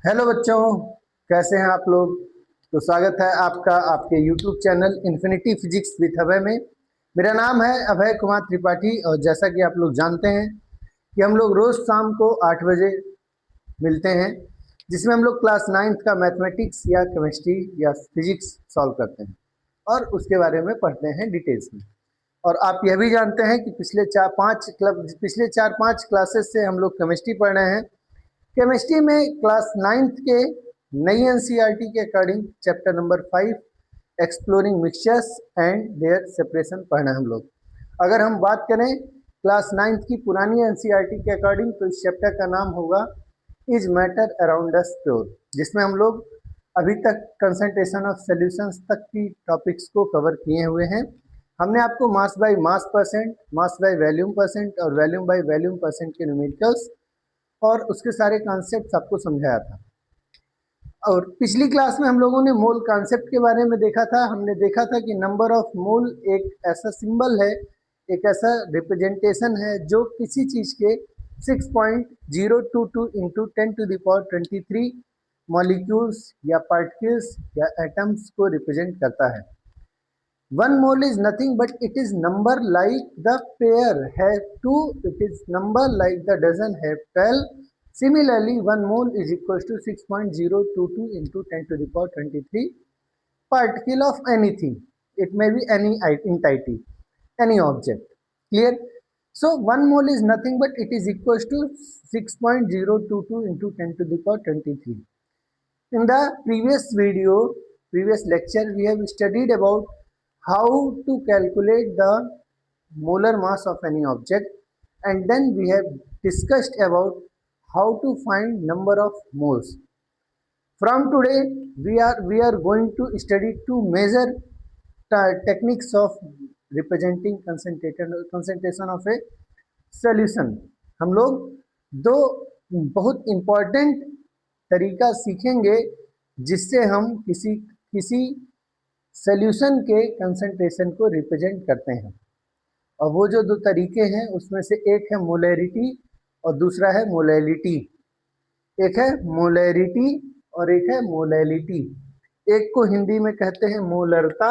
Hello बच्चों, कैसे हैं आप लोग। तो स्वागत है आपका आपके YouTube channel Infinity Physics with Abhay में। मेरा नाम है अभय कुमार त्रिपाठी और जैसा कि आप लोग जानते हैं कि हम लोग रोज शाम को 8 बजे मिलते हैं, जिसमें हम लोग क्लास 9th का मैथमेटिक्स या केमिस्ट्री या फिजिक्स सॉल्व करते हैं और उसके बारे में पढ़ते हैं डिटेल्स में। और आप यह भी जानते हैं कि पिछले चार पाँच क्लासेस से हम लोग केमिस्ट्री पढ़ रहे हैं। केमिस्ट्री में क्लास 9th के नई एनसीईआरटी के according chapter number 5 exploring mixtures and their separation पढ़ना है हम लोग। अगर हम बात करें क्लास 9th की पुरानी एनसीईआरटी के अकॉर्डिंग तो इस चैप्टर का नाम होगा is matter around us pure, जिसमें हम लोग अभी तक कंसंट्रेशन ऑफ सॉल्यूशंस तक की टॉपिक्स को कवर किए हुए हैं। हमने आपको mass by mass percent, mass by volume percent और वॉल्यूम बाय वॉल्यूम परसेंट के न्यूमेरिकल्स और उसके सारे कॉन्सेप्ट आपको समझाया था। और पिछली क्लास में हम लोगों ने मोल कॉन्सेप्ट के बारे में देखा था। हमने देखा था कि नंबर ऑफ मोल एक ऐसा सिंबल है, एक ऐसा रिप्रेजेंटेशन है जो किसी चीज के 6.022 इंटू 10⁻23 मॉलिक्यूल्स या पार्टिकल्स या एटम्स को रिप्रेजेंट करता है। 1 mole is nothing but it is number like the pair have 2, it is number like the dozen have 12. Similarly, 1 mole is equals to 6.022 into 10 to the power 23 particle of anything. It may be any entity, any object. Clear? So 1 mole is nothing but it is equals to 6.022 into 10 to the power 23. In the previous lecture, we have studied about how to calculate the molar mass of any object, and then we have discussed about how to find number of moles. From today, we are going to study two major techniques of representing concentration of a solution. हम लोग दो बहुत important तरीका सीखेंगे जिससे हम किसी किसी सोल्यूशन के कंसंट्रेशन को रिप्रेजेंट करते हैं। और वो जो दो तरीके हैं उसमें से एक है मोलैरिटी और दूसरा है मोलैलिटी। एक है मोलैरिटी और एक है मोलैलिटी। एक को हिंदी में कहते हैं मोलरता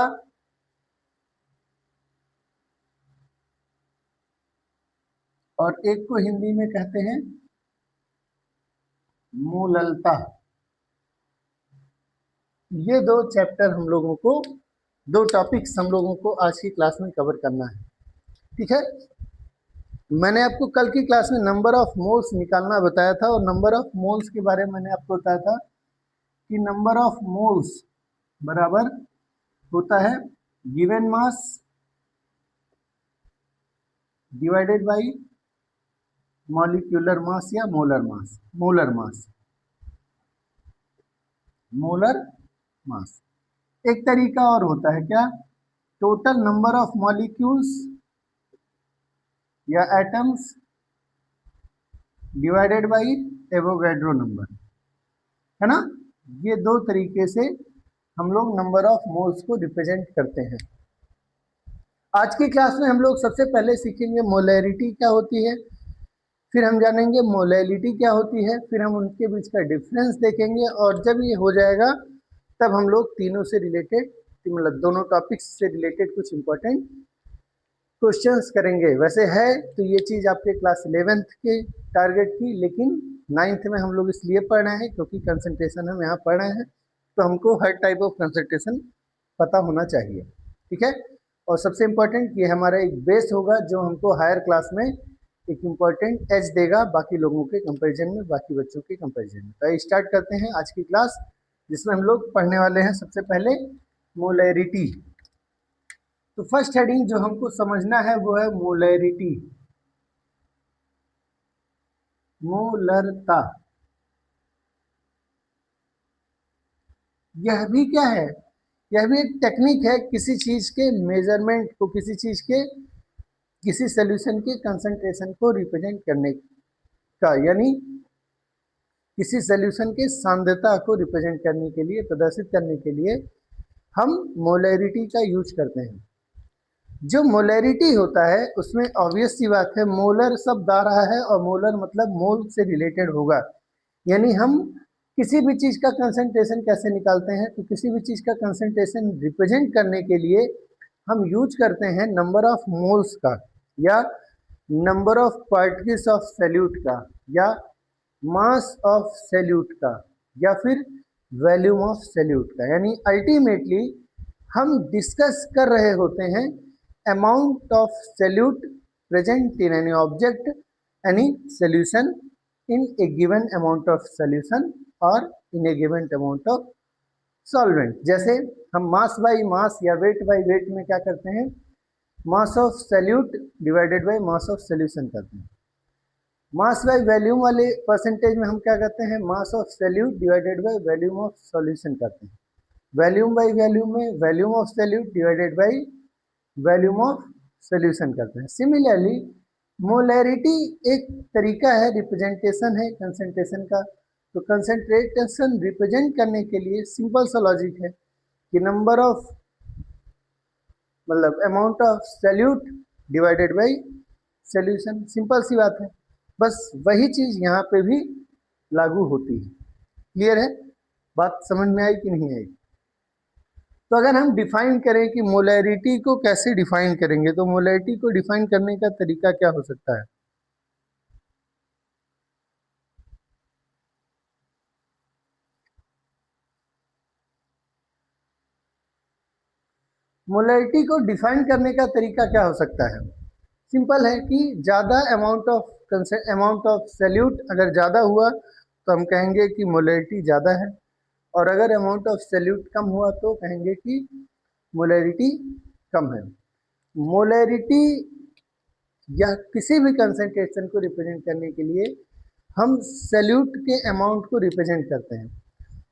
और एक को हिंदी में कहते हैं मोललता। ये दो चैप्टर हम लोगों को, दो टॉपिक्स हम लोगों को आज की क्लास में कवर करना है। ठीक है, मैंने आपको कल की क्लास में नंबर ऑफ मोल्स निकालना बताया था और नंबर ऑफ मोल्स के बारे में मैंने आपको बताया था कि नंबर ऑफ मोल्स बराबर होता है given mass divided by molecular mass या मोलर मास। Molar mass. एक तरीका और होता है क्या, टोटल नंबर ऑफ मॉलिक्यूल्स या atoms divided by Avogadro number, है ना। ये दो तरीके से हम लोग नंबर ऑफ मोल्स को रिप्रेजेंट करते हैं। आज की क्लास में हम लोग सबसे पहले सीखेंगे मोलैरिटी क्या होती है, फिर हम जानेंगे मोलैलिटी क्या होती है, फिर हम उनके बीच का डिफरेंस देखेंगे और जब ये हो जाएगा तब हम लोग तीनों से रिलेटेड, मतलब दोनों टॉपिक्स से रिलेटेड कुछ इंपॉर्टेंट क्वेश्चंस करेंगे। वैसे है तो ये चीज़ आपके क्लास 11th के टारगेट की, लेकिन 9th में हम लोग इसलिए पढ़ रहे हैं क्योंकि कंसंट्रेशन हम यहाँ पढ़ रहे हैं तो हमको हर टाइप ऑफ कंसंट्रेशन पता होना चाहिए। ठीक है, और सबसे इम्पोर्टेंट ये हमारा एक बेस होगा जो हमको हायर क्लास में एक इम्पॉर्टेंट एज देगा बाकी लोगों के कंपैरिजन में, बाकी बच्चों के कंपैरिजन में। तो स्टार्ट करते हैं आज की क्लास, जिसमें हम लोग पढ़ने वाले हैं सबसे पहले मोलैरिटी। तो फर्स्ट हेडिंग जो हमको समझना है वो है मोलैरिटी, मोलरता। यह भी क्या है, यह भी एक टेक्निक है किसी चीज के मेजरमेंट को, किसी सोल्यूशन के कंसंट्रेशन को रिप्रेजेंट करने का, यानी किसी सोल्यूशन के सांद्रता को रिप्रेजेंट करने के लिए, प्रदर्शित करने के लिए हम मोलैरिटी का यूज करते हैं। जो मोलैरिटी होता है उसमें ऑब्वियस सी बात है मोलर शब्द आ रहा है और मोलर मतलब मोल से रिलेटेड होगा, यानी हम किसी भी चीज का कंसंट्रेशन कैसे निकालते हैं, तो किसी भी चीज का कंसंट्रेशन रिप्रेजेंट करने के लिए हम यूज करते हैं नंबर ऑफ मोल्स का, या number of particles of solute का, या मास ऑफ सॉल्यूट का, या फिर वॉल्यूम ऑफ सॉल्यूट का। यानी अल्टीमेटली हम डिस्कस कर रहे होते हैं amount of solute present in any object, any solution in a given amount of solution or in a given amount of solvent। जैसे हम मास बाई मास या वेट बाई वेट में क्या करते हैं, मास of solute divided by mass of solution करते हैं। Mass by volume वाले परसेंटेज में हम क्या करते हैं, मास of solute divided by volume of solution करते हैं। वॉल्यूम बाई वॉल्यूम में volume of solute divided by volume of solution करते हैं। सिमिलरली मोलैरिटी एक तरीका है, रिप्रेजेंटेशन है कंसंट्रेशन का। तो कंसंट्रेशन रिप्रेजेंट करने के लिए सिंपल सा लॉजिक है कि नंबर ऑफ मतलब amount of solute divided by solution. Simple सी बात है, बस वही चीज यहाँ पे भी लागू होती है। क्लियर है, बात समझ में आई कि नहीं आई? तो अगर हम डिफाइन करें कि मोलैरिटी को कैसे डिफाइन करेंगे, तो मोलैरिटी को डिफाइन करने का तरीका क्या हो सकता है? मोलैरिटी को डिफाइन करने का तरीका क्या हो सकता है? सिंपल है कि ज़्यादा अमाउंट ऑफ सॉल्यूट अगर ज़्यादा हुआ तो हम कहेंगे कि मोलैरिटी ज़्यादा है, और अगर अमाउंट ऑफ सॉल्यूट कम हुआ तो कहेंगे कि मोलैरिटी कम है। मोलैरिटी या किसी भी कंसंट्रेशन को रिप्रेजेंट करने के लिए हम सॉल्यूट के अमाउंट को रिप्रेजेंट करते हैं,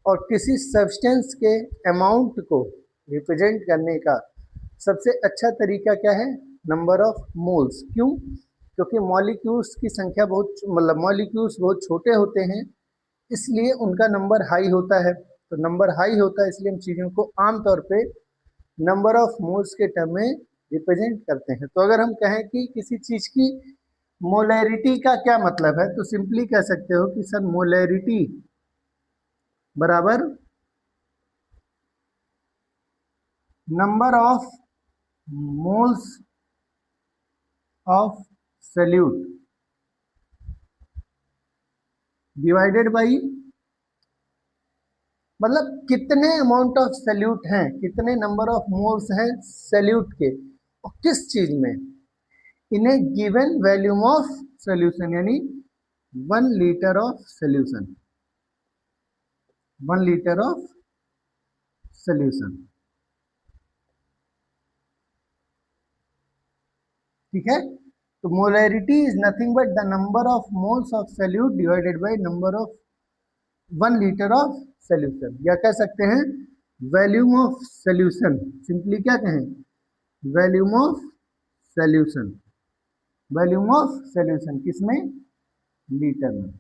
और किसी सब्सटेंस के अमाउंट को रिप्रेजेंट करने का सबसे अच्छा तरीका क्या है? Number of moles. क्यों? क्योंकि मॉलिक्यूल्स की संख्या मॉलिक्यूल्स बहुत छोटे होते हैं, इसलिए उनका नंबर हाई होता है। तो नंबर हाई होता है इसलिए हम चीज़ों को आमतौर पे नंबर ऑफ मोल्स के टर्म में रिप्रेजेंट करते हैं। तो अगर हम कहें कि किसी चीज़ की मोलैरिटी का क्या मतलब है, तो सिंपली कह सकते हो कि सर मोलैरिटी बराबर number of moles of solute divided by, मतलब कितने अमाउंट ऑफ सॉल्यूट हैं, कितने नंबर ऑफ मोल्स हैं सॉल्यूट के, और किस चीज में, इन ए गिवन वॉल्यूम ऑफ सॉल्यूशन। यानी 1 litre of solution, 1 litre of solution. ठीक है, तो molarity is nothing but the number of moles of solute divided by number of 1 litre of solution, या कह सकते हैं वॉल्यूम ऑफ सॉल्यूशन। सिंपली क्या कहें, volume of solution. Volume of solution किसमें? लीटर में।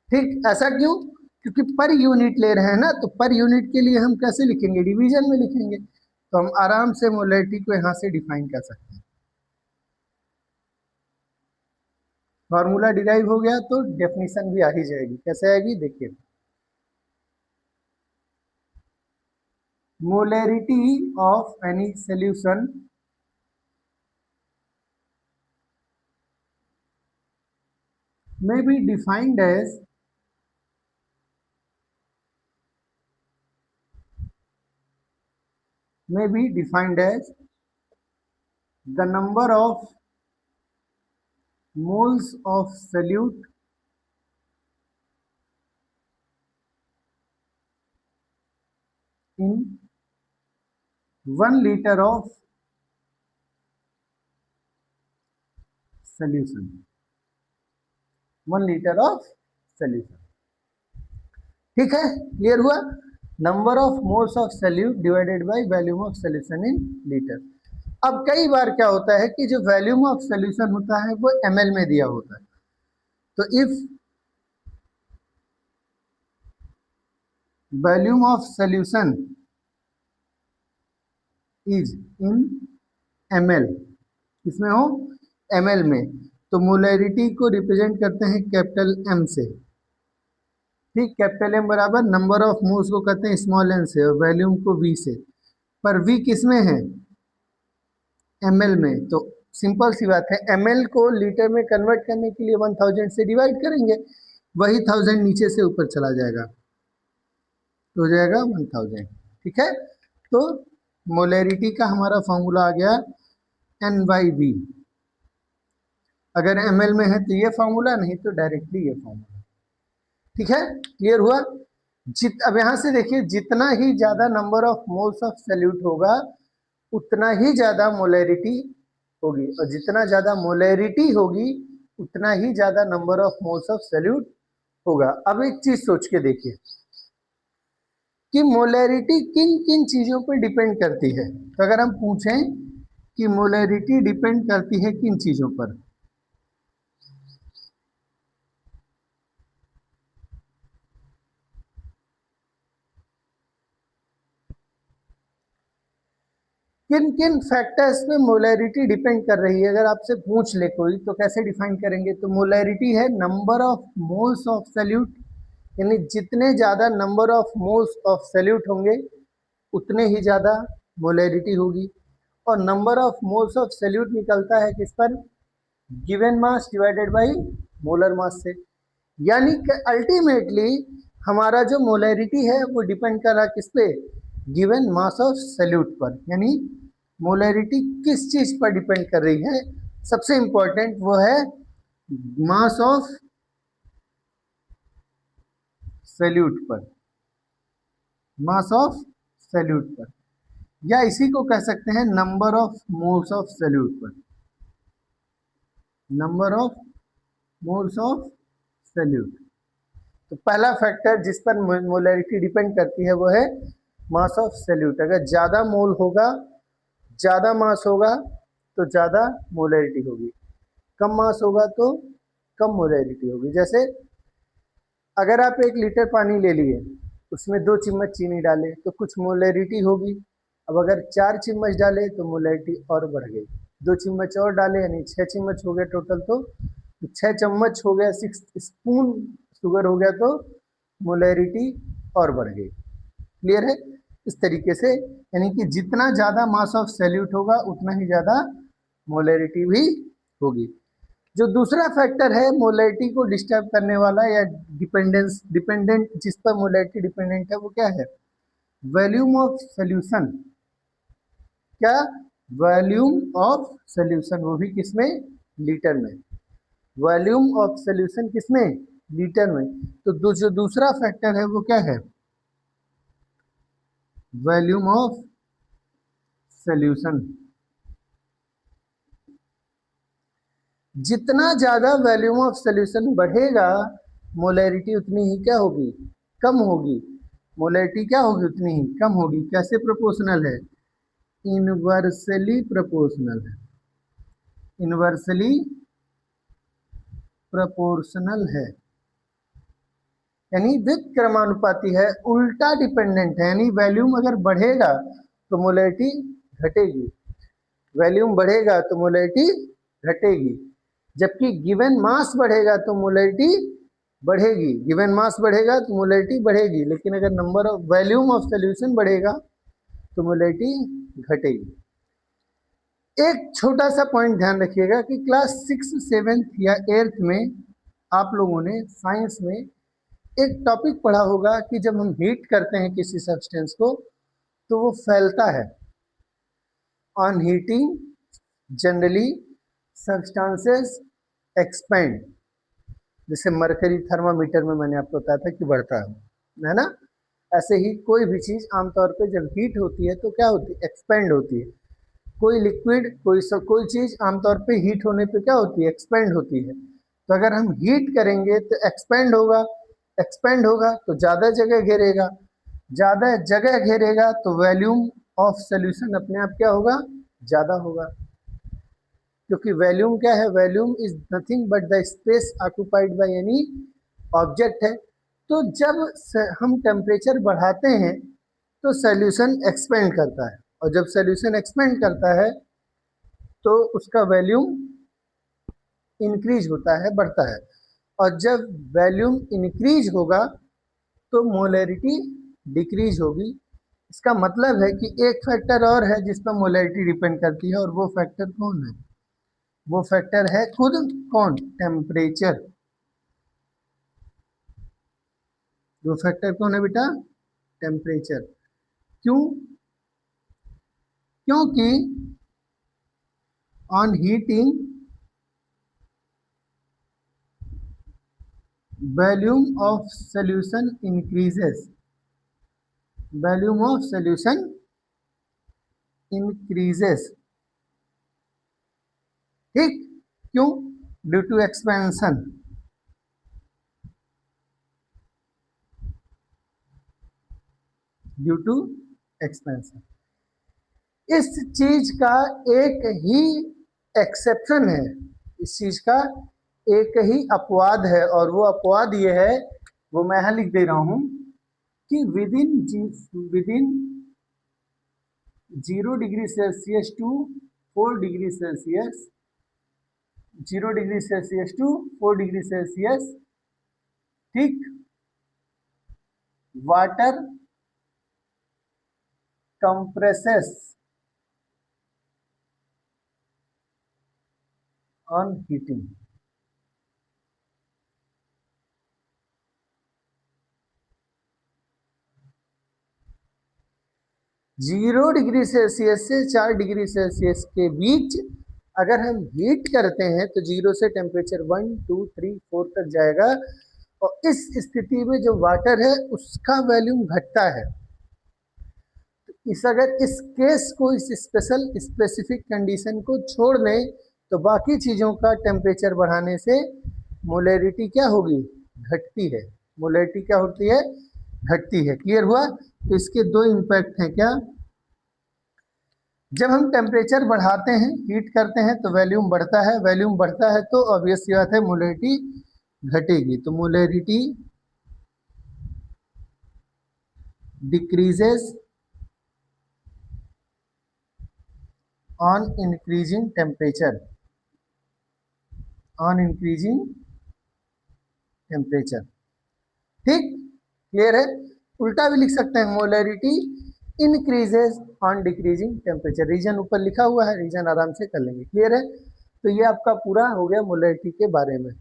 ठीक, ऐसा क्यों? क्योंकि पर यूनिट ले रहे हैं ना, तो पर यूनिट के लिए हम कैसे लिखेंगे? डिवीजन में लिखेंगे। तो हम आराम से मोलैरिटी को यहां से डिफाइन कर सकते हैं। फॉर्मूला डिराइव हो गया तो डेफिनेशन भी आ ही जाएगी। कैसे आएगी देखिए, molarity of any solution may be defined as the number of moles of solute in 1 liter of solution, 1 liter of solution। ठीक है, क्लियर हुआ? Number of moles of solute divided by volume of solution in litre. अब कई बार क्या होता है कि जो वॉल्यूम ऑफ सॉल्यूशन होता है वो ml में दिया होता है। तो if volume of solution is in ml, किसमें हो? ml में, तो मोलैरिटी को रिप्रेजेंट करते हैं कैपिटल एम से, ठीक। कैपिटल एम बराबर नंबर ऑफ मोल्स को कहते हैं स्मॉल एन से, और वॉल्यूम को वी से। पर वी किस में है? एमएल में। तो सिंपल सी बात है, एमएल को लीटर में कन्वर्ट करने के लिए 1000 से डिवाइड करेंगे, वही 1000 नीचे से ऊपर चला जाएगा, तो हो जाएगा 1000, ठीक है। तो मोलैरिटी का हमारा फॉर्मूला आ गया N/V। अगर ml में है तो ये फॉर्मूला, नहीं तो डायरेक्टली ये फॉर्मूला, ठीक है। क्लियर हुआ? अब यहां से देखिए, जितना ही ज्यादा number of moles of solute होगा उतना ही ज्यादा मोलैरिटी होगी, और जितना ज्यादा मोलैरिटी होगी उतना ही ज्यादा number of moles of solute होगा। अब एक चीज सोच के देखिए कि मोलैरिटी किन किन चीजों पर डिपेंड करती है। तो अगर हम पूछें कि मोलैरिटी डिपेंड करती है किन चीजों पर, किन किन फैक्टर्स पे मोलैरिटी डिपेंड कर रही है, अगर आपसे पूछ ले कोई तो कैसे डिफाइन करेंगे? तो मोलैरिटी है number of moles of solute, यानी जितने ज्यादा number of moles of solute होंगे उतने ही ज्यादा मोलैरिटी होगी। और number of moles of solute निकलता है किस पर? Given mass divided by molar mass से। यानी कि अल्टीमेटली हमारा जो मोलैरिटी है वो डिपेंड कर रहा है किस पे? गिवन मास ऑफ सॉल्यूट पर। यानी मोलैरिटी किस चीज पर डिपेंड कर रही है? सबसे इंपॉर्टेंट वो है मास ऑफ सॉल्यूट पर, मास ऑफ सॉल्यूट पर, या इसी को कह सकते हैं number of moles of solute पर, number of moles of solute. तो पहला फैक्टर जिस पर मोलैरिटी डिपेंड करती है वो है मास ऑफ सॉल्यूट। अगर ज्यादा मोल होगा, ज्यादा मास होगा तो ज्यादा मोलैरिटी होगी, कम मास होगा तो कम मोलैरिटी होगी। जैसे अगर आप 1 लीटर पानी ले लिए, उसमें 2 चम्मच चीनी डाले तो कुछ मोलैरिटी होगी। अब अगर 4 चम्मच डाले तो मोलैरिटी और बढ़ गई, 2 चम्मच और डाले यानी 6 चम्मच हो गया टोटल, तो 6 चम्मच हो गया, 6 स्पून शुगर हो गया, तो मोलैरिटी और बढ़ गई। क्लियर है? इस तरीके से यानी कि जितना ज्यादा मास ऑफ सॉल्यूट होगा उतना ही ज्यादा मोलैरिटी भी होगी। जो दूसरा फैक्टर है मोलैरिटी को डिस्टर्ब करने वाला या डिपेंडेंट जिस पर मोलैरिटी डिपेंडेंट है वो क्या है? Volume of solution. क्या? वॉल्यूम ऑफ सॉल्यूशन, वो भी किसमें? लीटर में। वॉल्यूम ऑफ सॉल्यूशन किसमें? लीटर में। तो जो दूसरा फैक्टर है वो क्या है? Volume of solution. जितना ज्यादा वॉल्यूम ऑफ सॉल्यूशन बढ़ेगा मोलैरिटी उतनी ही क्या होगी? कम होगी। मोलैरिटी क्या होगी? उतनी ही कम होगी। कैसे प्रोपोर्शनल है? इनवर्सली प्रोपोर्शनल है, इनवर्सली प्रोपोर्शनल है, यानी व्युत्क्रमानुपाती है, उल्टा डिपेंडेंट है। यानी वॉल्यूम अगर बढ़ेगा तो मोलैरिटी घटेगी, वॉल्यूम बढ़ेगा तो मोलैरिटी घटेगी। जबकि गिवन मास बढ़ेगा तो मोलैरिटी बढ़ेगी, गिवन मास बढ़ेगा तो मोलैरिटी बढ़ेगी। लेकिन अगर number of volume of solution बढ़ेगा तो मोलैरिटी घटेगी। एक छोटा सा पॉइंट ध्यान रखिएगा कि क्लास 6, 7 या 8 में आप लोगों ने साइंस में एक टॉपिक पढ़ा होगा कि जब हम हीट करते हैं किसी सब्सटेंस को तो वो फैलता है। On heating generally substances expand. जैसे मरकरी थर्मामीटर में मैंने आपको बताया था कि बढ़ता है ना? ऐसे ही कोई भी चीज आमतौर पे जब हीट होती है तो क्या होती है? एक्सपेंड होती है। कोई लिक्विड, कोई चीज आमतौर पे हीट होने पे क्या होती है? एक्सपेंड होती है। तो अगर हम हीट करेंगे तो एक्सपेंड होगा, एक्सपेंड होगा तो ज्यादा जगह घेरेगा, ज्यादा जगह घेरेगा तो वॉल्यूम ऑफ सॉल्यूशन अपने आप क्या होगा? ज्यादा होगा। क्योंकि वॉल्यूम क्या है? Volume is nothing but the space occupied by any object है। तो जब हम टेम्परेचर बढ़ाते हैं तो सॉल्यूशन एक्सपेंड करता है, और जब सॉल्यूशन एक्सपेंड करता है तो उसका वॉल्यूम इंक्रीज होता है, बढ़ता है। और जब वॉल्यूम इंक्रीज होगा तो मोलैरिटी डिक्रीज होगी। इसका मतलब है कि एक फैक्टर और है जिस पर मोलैरिटी डिपेंड करती है, और वो फैक्टर कौन है? वो फैक्टर है खुद कौन? टेम्परेचर। वो फैक्टर कौन है बेटा? टेम्परेचर। क्यों? क्योंकि on heating volume of solution increases. Volume of solution increases. ठीक? क्यों? Due to expansion. Due to expansion. इस चीज का एक ही एक्सेप्शन है, इस चीज का एक ही अपवाद है, और वो अपवाद ये है, वो मैं यहां लिख दे रहा हूं कि within 0 degree Celsius to 4 degree Celsius, 0 degree Celsius to 4 degree Celsius, ठीक, water compresses on heating। 0 degree Celsius से 4 डिग्री सेल्सियस के बीच अगर हम हीट करते हैं तो 0 से टेम्परेचर 1, 2, 3, 4 तक जाएगा, और इस स्थिति में जो वाटर है उसका वॉल्यूम घटता है। अगर इस केस को, इस स्पेशल स्पेसिफिक कंडीशन को छोड़ दें तो बाकी चीजों का टेम्परेचर बढ़ाने से मोलैरिटी क्या होगी? घटती है। मोलैरिटी क्या होती है? घटती है। क्लियर हुआ? तो इसके दो इम्पैक्ट हैं। क्या? जब हम टेम्परेचर बढ़ाते हैं, हीट करते हैं, तो वॉल्यूम बढ़ता है। वॉल्यूम बढ़ता है तो ऑब्वियस सी बात है मोलैरिटी घटेगी। तो molarity decreases on increasing temperature. On increasing temperature. ठीक? क्लियर है? उल्टा भी लिख सकते हैं, molarity increases on decreasing temperature. Reason ऊपर लिखा हुआ है, रीजन आराम से कर लेंगे। क्लियर है? तो ये आपका पूरा हो गया मोलैरिटी के बारे में।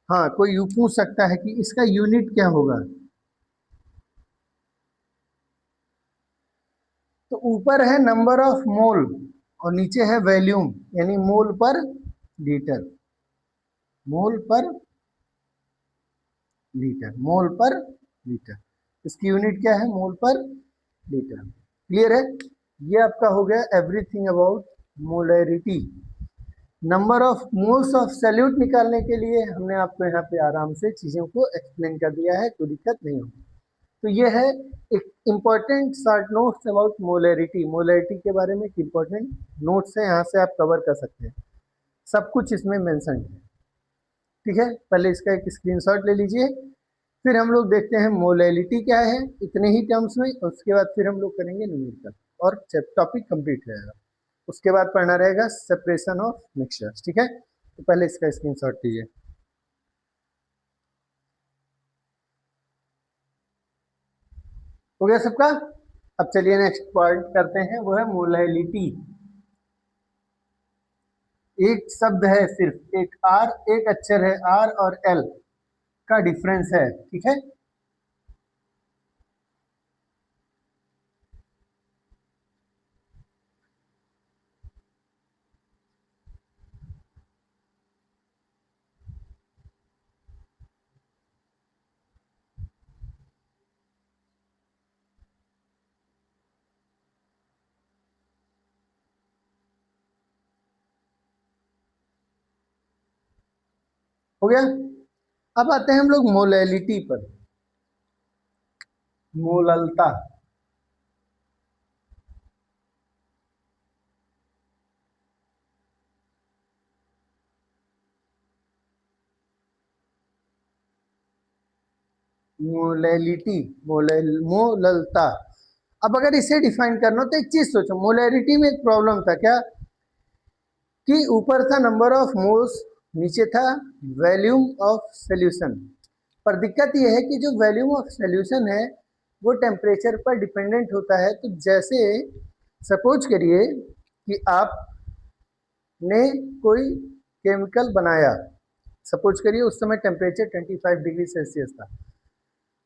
हाँ, कोई यू पूछ सकता है कि इसका यूनिट क्या होगा? तो ऊपर है नंबर ऑफ मोल और नीचे है वॉल्यूम, यानी मोल पर लीटर। मोल पर लीटर। मोल पर लीटर। इसकी यूनिट क्या है? मोल पर लीटर। क्लियर है? ये आपका हो गया everything about molarity. Number of moles of solute निकालने के लिए हमने आपको यहाँ पे आराम से चीजों को एक्सप्लेन कर दिया है, कोई दिक्कत नहीं होगी। तो ये है एक important short notes about molarity. Molarity के बारे में एक इम्पॉर्टेंट नोट्स है, यहाँ से आप कवर कर सकते हैं। सब कुछ इसमें मेंशन है। ठीक है? पहले इसका एक स्क्रीनशॉट ले लीजिए, फिर हम लोग देखते हैं मोलैरिटी क्या है इतने ही टर्म्स में, उसके बाद फिर हम लोग करेंगे न्यूमेरिकल और टॉपिक कंप्लीट रहेगा। उसके बाद पढ़ना रहेगा सेपरेशन ऑफ मिक्सचर्स। ठीक है? तो पहले इसका स्क्रीनशॉट लीजिए। हो गया सबका? अब चलिए नेक्स्ट पॉइंट करते हैं, वो है मोलैरिटी। एक शब्द है, सिर्फ एक आर, एक अक्षर है आर और एल का डिफरेंस है। ठीक है? हो गया? अब आते हैं हम लोग मोलैलिटी पर। मोललता। मोलैलिटी। मोललता। अब अगर इसे डिफाइन करना तो एक चीज सोचो, मोलैरिटी में एक प्रॉब्लम था क्या? कि ऊपर था नंबर ऑफ मोल्स नीचे था वॉल्यूम ऑफ सॉल्यूशन। पर दिक्कत यह है कि जो वॉल्यूम ऑफ सॉल्यूशन है वो टेम्परेचर पर डिपेंडेंट होता है। तो जैसे सपोज करिए कि आपने कोई केमिकल बनाया, सपोज करिए उस समय टेम्परेचर 25 डिग्री सेल्सियस था।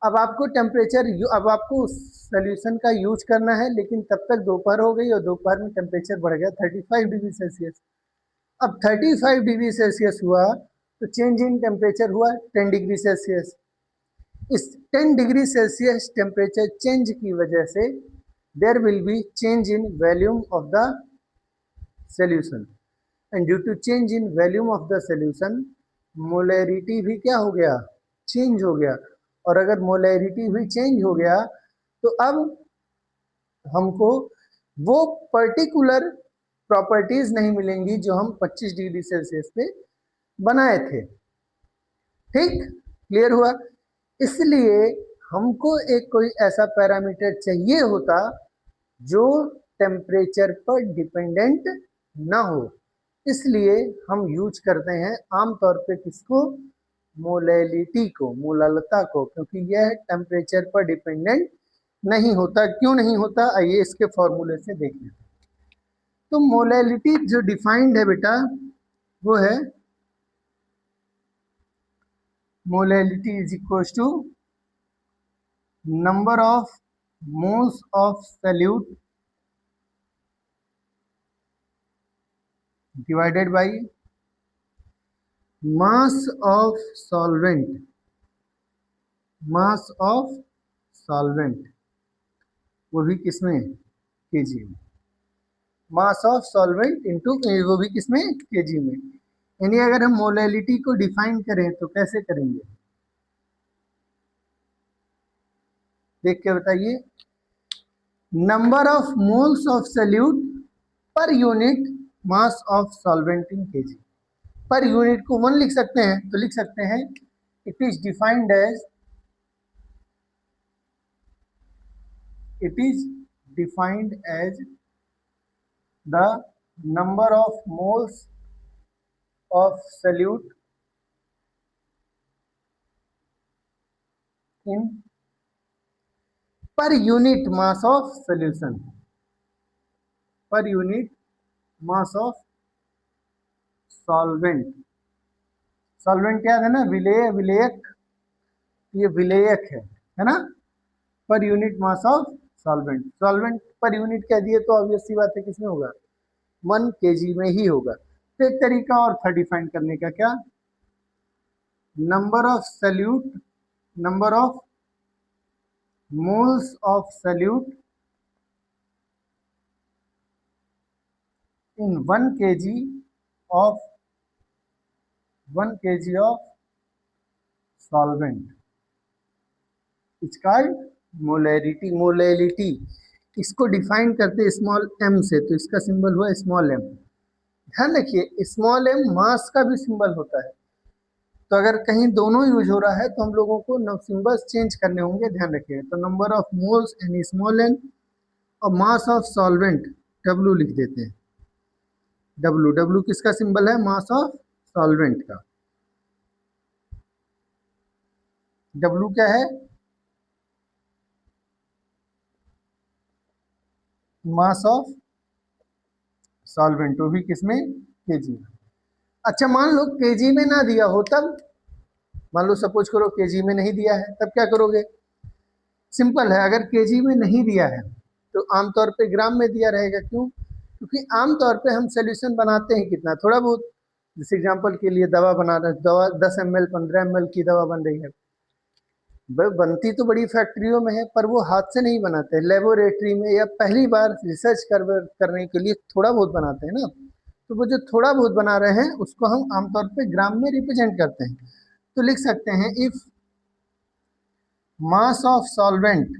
अब आपको सॉल्यूशन का यूज करना है, लेकिन तब तक दोपहर हो गई और दोपहर में टेम्परेचर बढ़ गया 35 डिग्री सेल्सियस। अब 35 डिग्री सेल्सियस हुआ तो चेंज इन टेम्परेचर हुआ 10 डिग्री सेल्सियस। इस 10 डिग्री सेल्सियस टेम्परेचर चेंज की वजह से there will be change in volume of the solution, and due to change in volume of the solution molarity भी क्या हो गया, चेंज हो गया। और अगर मोलैरिटी भी चेंज हो गया तो अब हमको वो पर्टिकुलर प्रॉपर्टीज नहीं मिलेंगी जो हम 25 डिग्री सेल्सियस पे बनाए थे। ठीक, क्लियर हुआ। इसलिए हमको एक कोई ऐसा पैरामीटर चाहिए होता जो टेम्परेचर पर डिपेंडेंट ना हो। इसलिए हम यूज करते हैं आमतौर पे किसको, मोलैलिटी को, मोलालता को, क्योंकि यह टेम्परेचर पर डिपेंडेंट नहीं होता। क्यों नहीं होता, आइए इसके फॉर्मूले से देख लेते हैं। तो मोलैलिटी जो डिफाइंड है बेटा वो है molality is equal to number of moles of solute divided by mass of solvent, mass of solvent वो भी किसमें, केजी में। मास ऑफ सॉल्वेंट इनटू वो भी किसमें, केजी में। यानी अगर हम मोलैलिटी को डिफाइन करें तो कैसे करेंगे, देख के बताइए। Number of moles of solute per unit mass of solvent in kg. Per unit को 1 लिख सकते हैं, तो लिख सकते हैं it is defined as, it is defined as the number of moles of solute in per unit mass of solution, per unit mass of solvent। Solvent याद है ना, विलेयक, ये विलेयक है ना। पर unit mass of solvent, solvent per unit कह दिए तो ऑब्वियस सी बात है किसमें होगा, 1 केजी में ही होगा। तो एक तरीका और था डिफाइन करने का, क्या, number of solute, number of moles of solute in 1 kg of 1 kg of solvent, it's called molarity। Molality इसको डिफाइन करते स्मॉल m से, तो इसका सिंबल हुआ स्मॉल m। ध्यान रखिए स्मॉल m मास का भी सिंबल होता है, तो अगर कहीं दोनों यूज हो रहा है तो हम लोगों को सिंबल्स चेंज करने होंगे, ध्यान रखिए। तो number of moles N small n और मास ऑफ सॉल्वेंट W लिख देते हैं। W, W किसका सिंबल है, मास ऑफ सॉल्वेंट का। W क्या है, मास ऑफ सॉल्वेंट, वो भी किसमें, केजी। अच्छा मान लो केजी में ना दिया हो तब, मान लो सपोज करो केजी में नहीं दिया है, तब क्या करोगे, सिंपल है। अगर केजी में नहीं दिया है तो आमतौर पे ग्राम में दिया रहेगा। क्यों, क्योंकि आमतौर पे हम सोल्यूशन बनाते हैं कितना, थोड़ा बहुत। जिस एग्जांपल के लिए दवा बना रहे, दवा 10 ml 15 ml की दवा बन रही है, बनती तो बड़ी फैक्ट्रियों में है, पर वो हाथ से नहीं बनाते, लेबोरेटरी में या पहली बार रिसर्च करने के लिए थोड़ा बहुत बनाते हैं ना। तो वो जो थोड़ा बहुत बना रहे हैं उसको हम आमतौर पे ग्राम में रिप्रेजेंट करते हैं। तो लिख सकते हैं if mass of solvent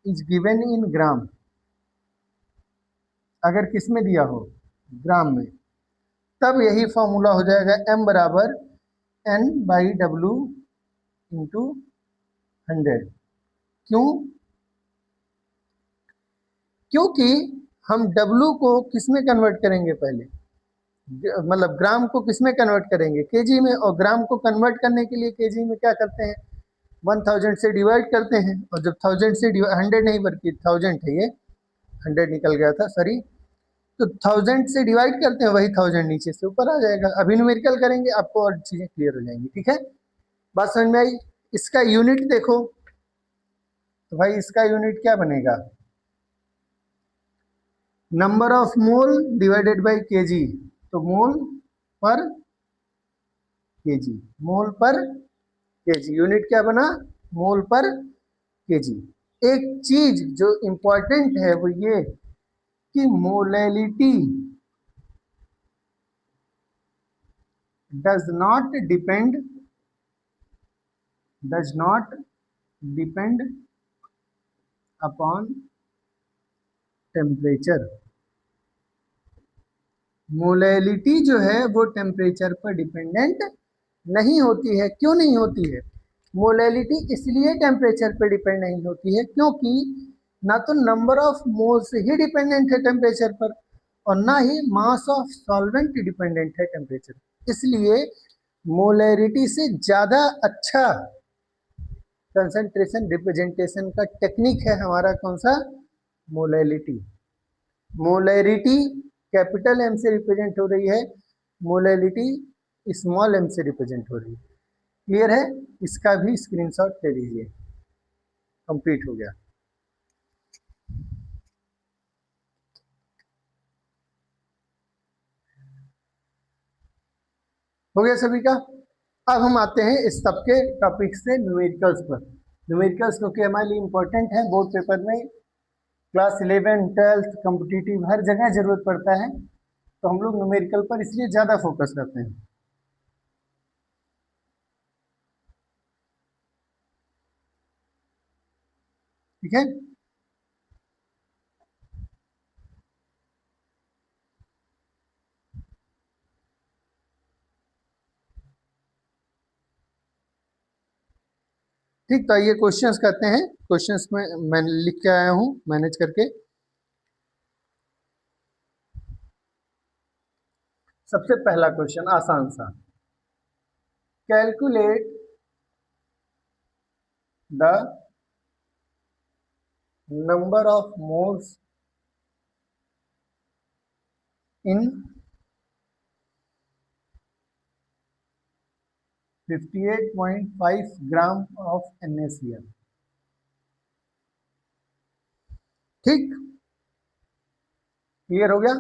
is given in gram, अगर किस में दिया हो, ग्राम में, तब यही फॉर्मूला हो जाएगा m बराबर N/W इंटू 100। क्यों, क्योंकि हम W को किस में कन्वर्ट करेंगे पहले, मतलब ग्राम को किस में कन्वर्ट करेंगे, केजी में। और ग्राम को कन्वर्ट करने के लिए केजी में क्या करते हैं, 1000 से डिवाइड करते हैं। और जब 1000 से 100 नहीं बल्कि 1000 है, ये 100 निकल गया था, सॉरी। तो 1000 से डिवाइड करते हैं, वही 1000 नीचे से ऊपर आ जाएगा। अभी न्यूमेरिकल करेंगे, आपको और चीजें क्लियर हो जाएंगी। ठीक है, बात समझ में आई। इसका यूनिट देखो, तो भाई इसका यूनिट क्या बनेगा, number of mole divided by KG. तो मोल पर केजी, मोल पर केजी, यूनिट क्या बना, मोल पर केजी। एक चीज जो इंपॉर्टेंट है वो ये कि molality does not depend upon temperature. Molality जो है वो टेम्परेचर पर डिपेंडेंट नहीं होती है। क्यों नहीं होती है, मोलैलिटी इसलिए टेम्परेचर पर डिपेंड नहीं होती है क्योंकि ना तो number of moles he dependent है टेम्परेचर पर, और ना ही मास ऑफ सॉल्वेंट डिपेंडेंट है टेम्परेचर। इसलिए मोलैरिटी से ज्यादा अच्छा कंसंट्रेशन रिप्रेजेंटेशन का टेक्निक है हमारा कौन सा, मोलैलिटी। मोलैरिटी कैपिटल एम से रिप्रेजेंट हो रही है, मोलैलिटी स्मॉल एम से रिप्रेजेंट हो रही है। क्लियर है, इसका भी स्क्रीनशॉट ले लीजिए। कंप्लीट हो गया। हो गया सभी का। अब हम आते हैं इस सबके टॉपिक से न्यूमेरिकल्स पर। न्यूमेरिकल्स क्योंकि हमारे लिए इंपॉर्टेंट है, बोर्ड पेपर में क्लास 11 12 कॉम्पिटिटिव हर जगह जरूरत पड़ता है, तो हम लोग न्यूमेरिकल पर इसलिए ज्यादा फोकस करते हैं। ठीक है, ठीक। तो ये क्वेश्चंस करते हैं, क्वेश्चंस में मैं लिख के आया हूं मैनेज करके। सबसे पहला क्वेश्चन आसान सा, calculate the number of moles in 58.5 gram of NaCl। ठीक, क्लियर हो गया।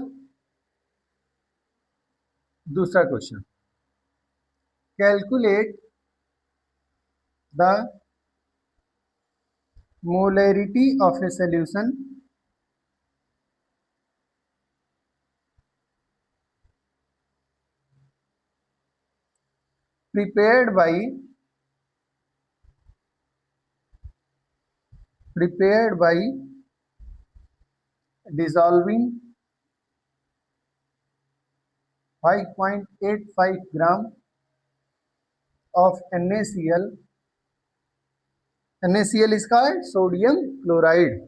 दूसरा question, calculate the molarity of a solution prepared by dissolving 5.85 gram of NaCl। NaCl is called sodium chloride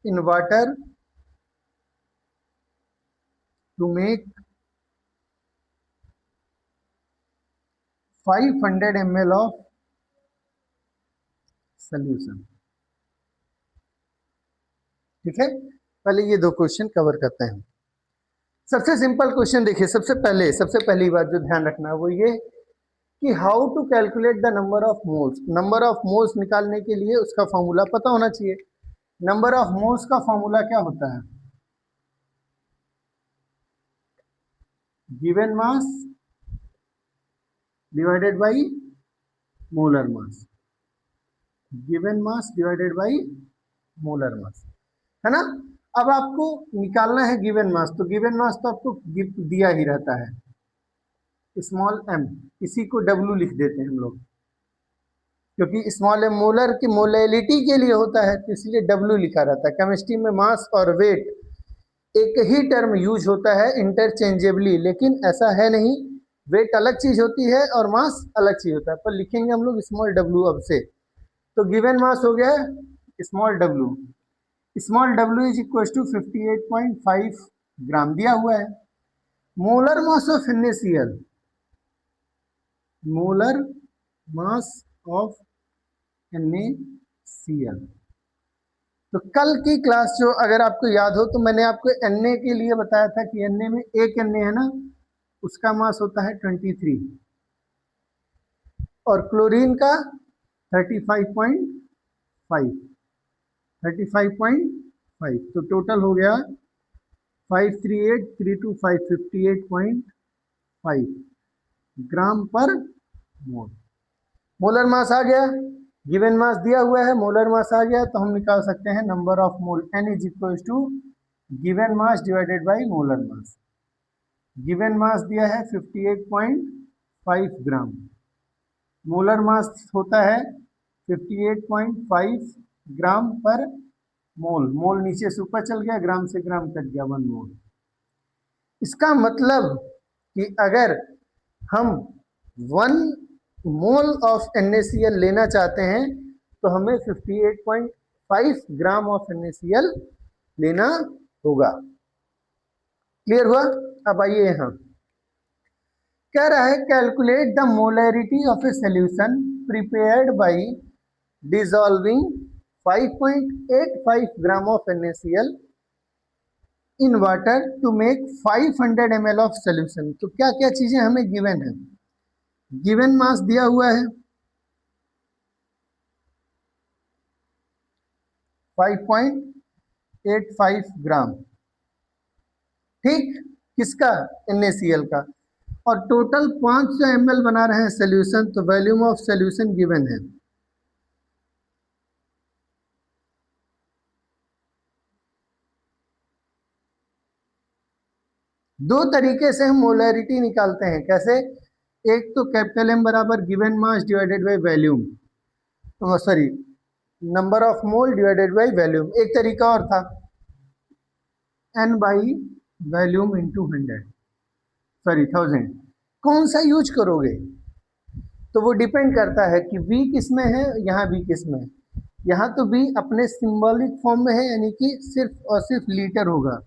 in water to make 500 ml of solution। ठीक है, पहले ये दो question cover करते हैं। सबसे सिंपल क्वेश्चन देखिए, सबसे पहली बात जो ध्यान रखना है वो ये कि how to calculate the number of moles. Number of moles निकालने के लिए उसका फॉर्मूला पता होना चाहिए। नंबर ऑफ मोल्स का फॉर्मूला क्या होता है, given mass divided by molar mass, given mass divided by molar mass, है ना। अब आपको निकालना है गिवन मास, तो गिवन मास तो आपको दिया ही रहता है, स्मॉल m, इसी को W लिख देते हैं हम लोग, क्योंकि स्मॉल m मोलर की मोलैलिटी के लिए होता है, तो इसलिए W लिखा रहता है। केमिस्ट्री में मास और वेट एक ही टर्म यूज होता है इंटरचेंजेबली, लेकिन ऐसा है नहीं, वेट अलग चीज होती है और मास अलग चीज होता है। पर लिखेंगे हम लोग स्मॉल W अब से। तो गिवन मास हो गया small W, small W is equal to 58.5 gram दिया हुआ है। Molar mass of NaCl, molar mass of NaCl। तो कल की क्लास जो अगर आपको याद हो तो मैंने आपको Na के लिए बताया था कि Na में एक Na है ना, उसका मास होता है 23 और क्लोरीन का 35.5, 35.5। तो टोटल हो गया 538, 325, 58.5 ग्राम पर मोल। मोलर मास आ गया, गिवन मास दिया हुआ है, मोलर मास आ गया तो हम निकाल सकते हैं number of mole. N is equal to given mass divided by molar mass. Given mass दिया है 58.5 ग्राम, मोलर मास होता है 58.5 ग्राम पर मोल। मोल नीचे से ऊपर चल गया, ग्राम से ग्राम कट गया, 1 मोल। इसका मतलब कि अगर हम 1 मोल ऑफ NaCl लेना चाहते हैं तो हमें 58.5 ग्राम ऑफ NaCl लेना होगा। क्लियर हुआ? अब आइए यहां कह रहा है calculate the molarity of a solution prepared by dissolving 5.85 gram of NaCl in water to make 500 ml of solution. तो क्या क्या चीजें हमें गिवन है? गिवन मास दिया हुआ है 5.85 ग्राम, ठीक, किसका? NaCl का। और टोटल 500 ml बना रहे हैं सोल्यूशन, तो वॉल्यूम ऑफ सोल्यूशन गिवन है। दो तरीके से हम मोलैरिटी निकालते हैं, कैसे? एक तो कैपिटल M बराबर given mass divided by volume, sorry number of mole divided by volume. एक तरीका और था N by volume into 100, sorry 1000। कौन सा यूज करोगे तो वो डिपेंड करता है कि V किस में है, यहाँ V किस में है। यहाँ तो V अपने सिंबॉलिक फॉर्म में है, यानी कि सिर्फ और सिर्फ लीटर होगा,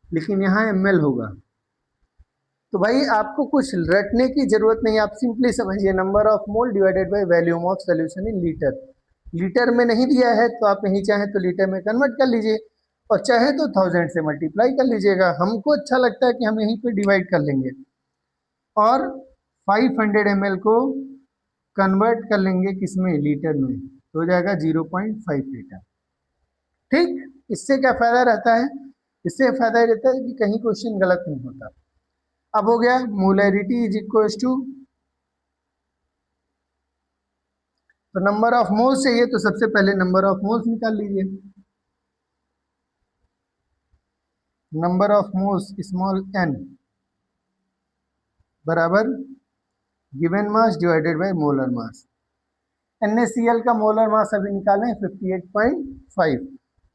लेकिन यहाँ ml होगा। तो भाई आपको कुछ रटने की जरूरत नहीं, आप सिंपली समझिए number of mole divided by volume of solution in litre. Litre में नहीं दिया है तो आप यहीं चाहे तो लीटर में कन्वर्ट कर लीजिए और चाहे तो 1000 से मल्टीप्लाई कर लीजिएगा। हमको अच्छा लगता है कि हम यहीं पे डिवाइड कर लेंगे और 500 ml को कन्वर्ट कर लेंगे किसमें? लीटर में, तो हो जाएगा 0.5 लीटर। ठीक, इससे क्या फायदा रहता है? इससे फायदा रहता है कि कहीं क्वेश्चन गलत नहीं होता। अब हो गया मोलैरिटी इज इक्वल टू, तो नंबर ऑफ मोल्स चाहिए तो सबसे पहले नंबर ऑफ मोल्स निकाल लीजिए। Number of moles small n बराबर given mass divided by molar mass. NaCl का मोलर मास अभी निकालें 58.5,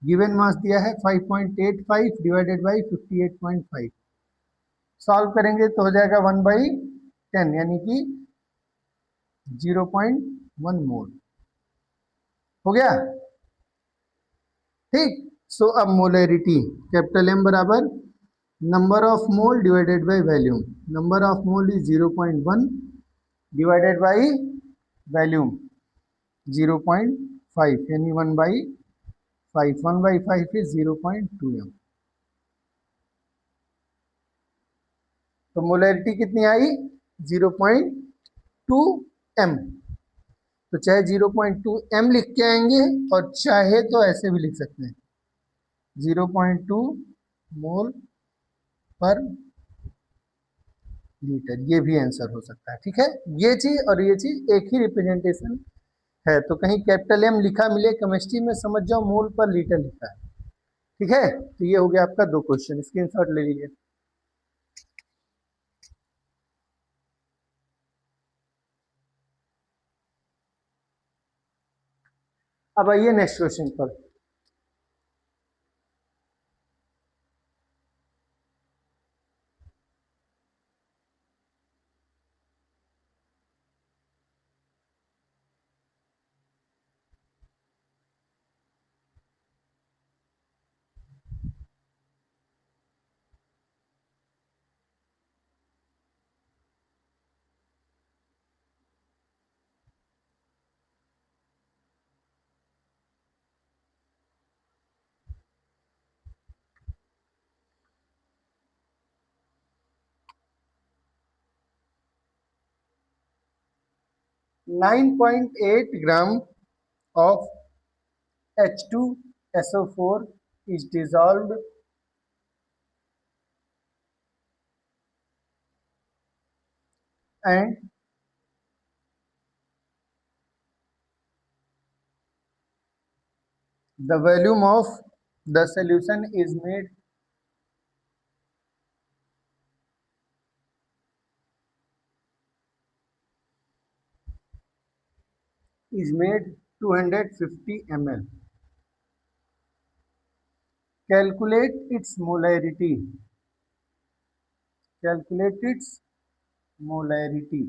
गिवन मास दिया है 5.85 डिवाइडेड बाई 58.5। सॉल्व करेंगे तो हो जाएगा 1/10 यानी कि 0.1 मोल हो गया। ठीक, सो अब मोलैरिटी कैपिटल M बराबर number of mole divided by volume. Number of mole is 0.1 divided by volume 0.5 यानी 1/5। 1/5 इज 0.2 m। तो मोलैरिटी कितनी आई? 0.2 m। तो चाहे 0.2 m लिख के आएंगे और चाहे तो ऐसे भी लिख सकते हैं 0.2 मोल पर लीटर, ये भी आंसर हो सकता है। ठीक है, ये चीज और ये चीज एक ही रिप्रेजेंटेशन है, तो कहीं कैपिटल M लिखा मिले केमिस्ट्री में समझ जाओ मोल पर लीटर लिखा है। ठीक है, तो ये हो गया आपका 2 क्वेश्चन, स्क्रीनशॉट ले लीजिए। अब आइए नेक्स्ट क्वेश्चन पर। 9.8 gram of H2SO4 is dissolved and the volume of the solution is made 250 ml. Calculate its molarity. Calculate its molarity.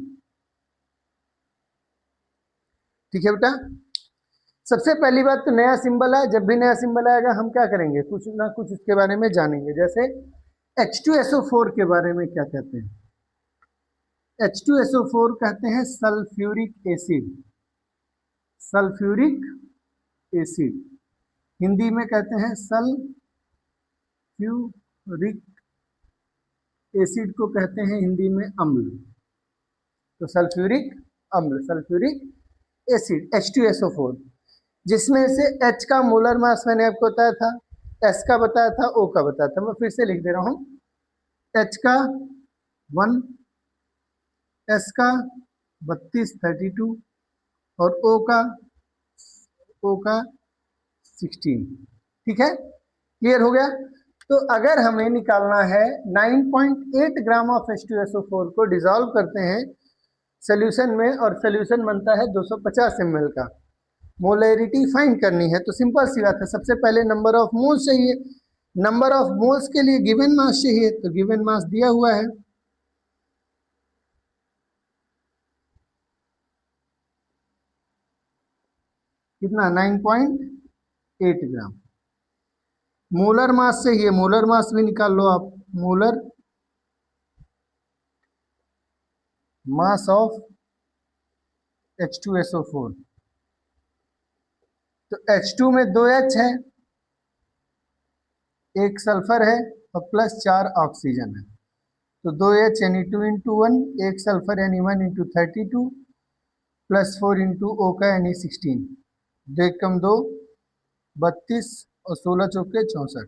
ठीक है बेटा। सबसे पहली बात तो नया सिंबल है, जब भी नया सिंबल आएगा हम क्या करेंगे, कुछ ना कुछ उसके बारे में जानेंगे। जैसे H2SO4 के बारे में क्या कहते हैं? H2SO4 कहते हैं sulphuric acid. Sulphuric acid Hindi में कहते हैं सल्फ्यूरिक एसिड को कहते हैं हिंदी में अम्ल। तो सल्फ्यूरिक अम्ल, सल्फ्यूरिक एसिड H2SO4, जिसमें से H का मोलर मास मैंने आपको बताया था, S का बताया था, O का बताया था। मैं फिर से लिख दे रहा हूं, H का 1, S का 32 और O का 16। ठीक है, क्लियर हो गया। तो अगर हमें निकालना है 9.8 ग्राम ऑफ H2SO4 को डिसॉल्व करते हैं सोल्यूशन में और सोल्यूशन बनता है 250 ml का, मोलैरिटी फाइंड करनी है। तो सिंपल सी बात है, सबसे पहले नंबर ऑफ मोल्स चाहिए। नंबर ऑफ मोल्स के लिए गिवन मास चाहिए, तो गिवन मास दिया हुआ है, कितना 9.8 ग्राम। मोलर मास चाहिए, मोलर मास भी निकाल लो आप, मोलर मास ऑफ H2SO4। तो H2 में 2 H है, एक सल्फर है और प्लस 4 ऑक्सीजन है। तो 2H यानी 2 इंटू 1, एक सल्फर यानी 1 इंटू 32 प्लस 4 इंटू O का यानी 16। 2 कम 2 32 और 16 चौके 64,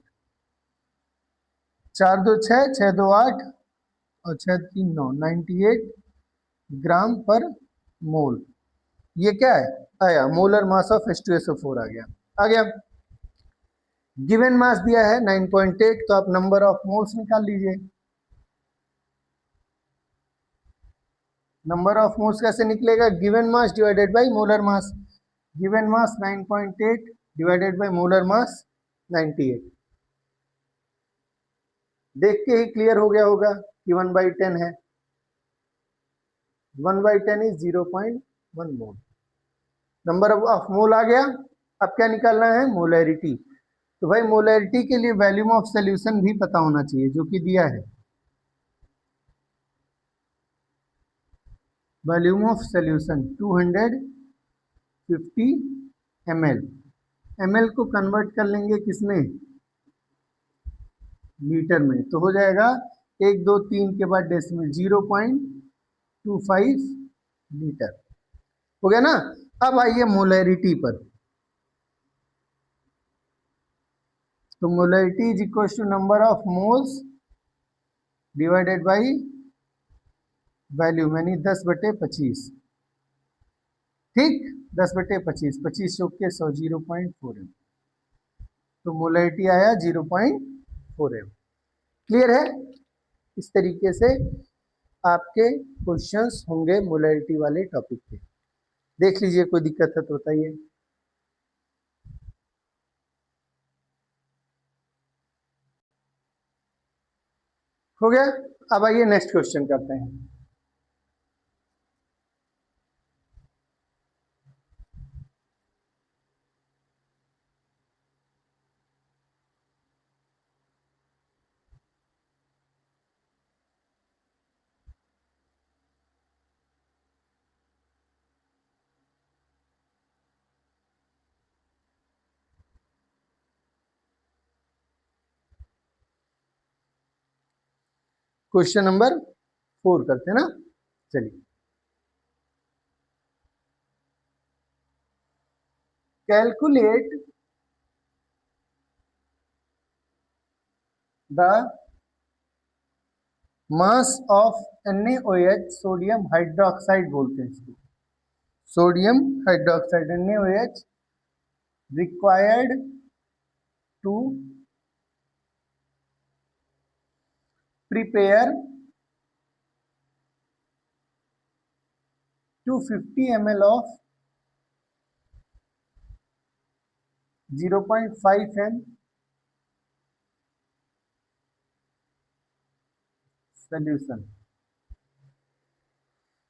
4 2 6, 6 2 8 और 6 3 9, 98 ग्राम पर मोल। ये क्या है, आया मोलर मास ऑफ H2SO4 आ गया। गिवन मास दिया है 9.8, तो आप नंबर ऑफ मोल्स निकाल लीजिए। नंबर ऑफ मोल्स कैसे निकलेगा, given mass divided by molar mass. Given mass 9.8 divided by molar mass 98। देख के ही क्लियर हो गया होगा कि 1/10 है। 1/10 is 0.1 mole. Number of mole आ गया। अब क्या निकालना है, मोलैरिटी। तो भाई मोलैरिटी के लिए वॉल्यूम ऑफ सॉल्यूशन भी पता होना चाहिए, जो कि दिया है। Volume of solution 250 ml। ml को कन्वर्ट कर लेंगे किसमें, लीटर में, तो हो जाएगा 1 2 3 के बाद डेसिमल 0.25 लीटर। हो गया ना। अब आइए मोलैरिटी पर। तो molarity is equal to number of moles divided by volume, यानी 10/25। ठीक, 10/25, 25 चौक के 100, 0.4 m। तो मोलैरिटी आया 0.4 m। क्लियर है। इस तरीके से आपके क्वेश्चंस होंगे मोलैरिटी वाले टॉपिक पे। देख लीजिए, कोई दिक्कत है तो बताइए। हो गया। अब आइए नेक्स्ट क्वेश्चन करते हैं। क्वेश्चन नंबर 4 करते हैं ना। चलिए, calculate the mass of NaOH, sodium hydroxide बोलते हैं इसको, sodium hydroxide NaOH required to prepare 250 ml of 0.5 m solution.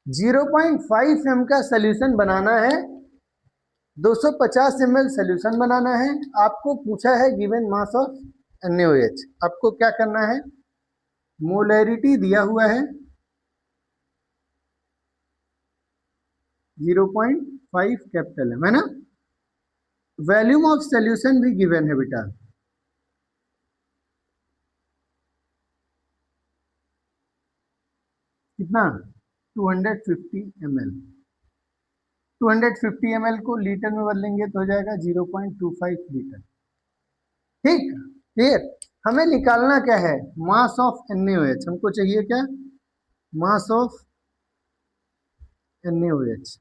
0.5 m का सोल्यूशन बनाना है, 250 ml सोल्यूशन बनाना है। आपको पूछा है गिवन मास ऑफ NaOH, आपको क्या करना है, मोलैरिटी दिया हुआ है 0.5 कैपिटल है ना, वॉल्यूम ऑफ सोल्यूशन भी गिवन है बेटा, कितना 250 ml। 250 ml को लीटर में बदलेंगे तो हो जाएगा 0.25 लीटर। ठीक, क्लियर। हमें निकालना क्या है, मास ऑफ NaOH, हमको चाहिए क्या, मास ऑफ NaOH।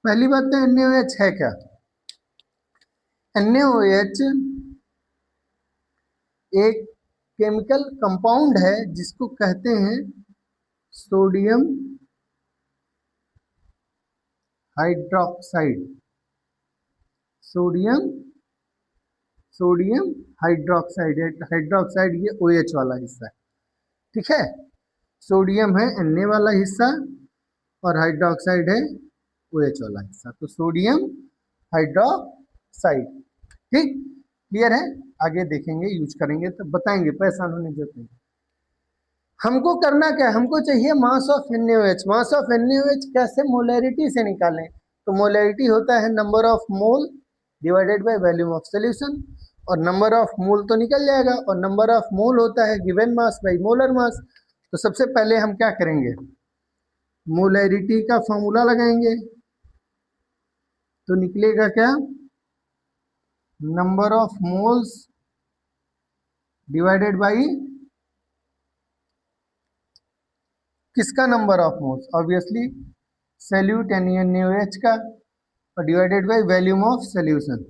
पहली बात तो NaOH है क्या, NaOH एक केमिकल कंपाउंड है जिसको कहते हैं sodium hydroxide, sodium sodium hydroxide, hydroxide ये OH वाला हिस्सा है, ठीक है। सोडियम है Na वाला हिस्सा और हाइड्रोक्साइड है OH वाला हिस्सा, तो सोडियम हाइड्रोक्साइड। ठीक, क्लियर है। आगे देखेंगे, यूज करेंगे तो बताएंगे, परेशान होने की जरूरत नहीं। हमको करना क्या है, हमको चाहिए मास of NaOH। Mass of NaOH कैसे, मोलैरिटी से निकालें, तो मोलैरिटी होता है number of mole divided by volume of solution, और नंबर ऑफ मोल तो निकल जाएगा, और नंबर ऑफ मोल होता है गिवन मास बाई मोलर मास। तो सबसे पहले हम क्या करेंगे, मोलैरिटी का फॉर्मूला लगाएंगे, तो निकलेगा क्या, number of moles divided by किसका, number of moles, obviously solute यानी NaOH का, और divided by volume of solution.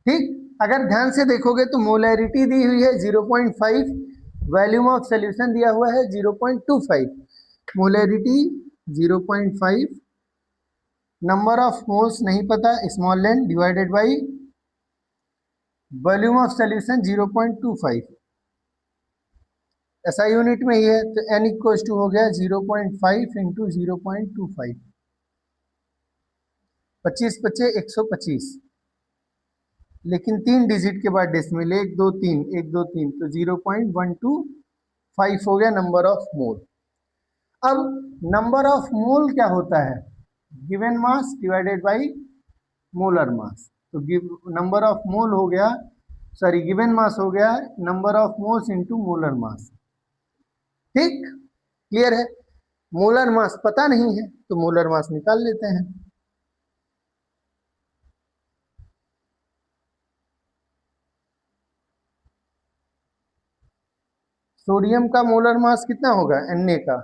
ठीक, अगर ध्यान से देखोगे तो मोलैरिटी दी हुई है 0.5, वॉल्यूम ऑफ सॉल्यूशन दिया हुआ है 0.25, मोलैरिटी 0.5, नंबर ऑफ मोल्स नहीं पता small n divided by volume of solution 0.25, ऐसा यूनिट में ही है, तो n इक्वल टू हो गया 0.5 इंटू 0.25, 25 बचे 125, लेकिन 3 डिजिट के बाद डेसिमल, 1 2 3 1 2 3, तो 0.125 हो गया नंबर ऑफ मोल। अब नंबर ऑफ मोल क्या होता है, given mass divided by molar मास, तो नंबर ऑफ मोल हो गया, सॉरी गिवन मास हो गया number of moles into molar mass. ठीक, क्लियर है। मोलर मास पता नहीं है तो मोलर मास निकाल लेते हैं। सोडियम का मोलर मास कितना होगा Na का,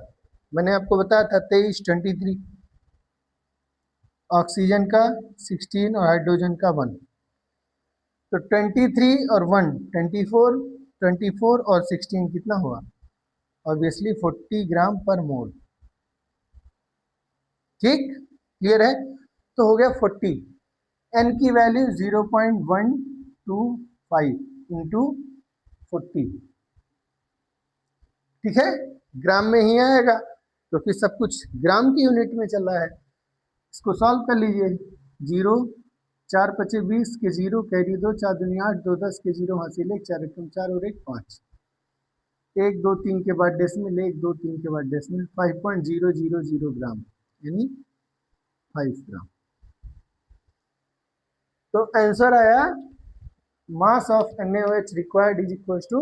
मैंने आपको बताया था 23, 23, ऑक्सीजन का 16 और हाइड्रोजन का 1, तो 23 और 1 24, 24 और 16 कितना हुआ, ऑब्वियसली 40 ग्राम पर मोल। ठीक, क्लियर है, तो हो गया 40, n की वैल्यू 0.125 इंटू 40, ठीक है, ग्राम में ही आएगा क्योंकि सब कुछ ग्राम की यूनिट में चल रहा है। इसको सॉल्व कर लीजिए, 0 4 5 20 के 0 कैरी 2 4 दूनी 8 2 10 के 0 हासिल 1 4 एकम 4 और 1 5, 1 2 3 के बाद डेसिमल 1 2 3 के बाद डेसिमल 5.000 ग्राम यानी 5 ग्राम। तो आंसर आया mass of NaOH required is equal to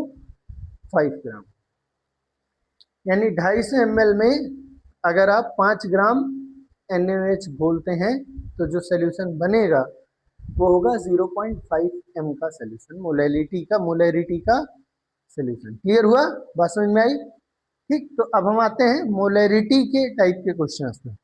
5 gram. यानी 250 ml में अगर आप 5 ग्राम NaOH घोलते हैं तो जो सोल्यूशन बनेगा वो होगा 0.5 m का सोल्यूशन, मोलैरिटी का सोल्यूशन। क्लियर हुआ? बात समझ में आई? ठीक, तो अब हम आते हैं मोलैरिटी के टाइप के क्वेश्चंस में।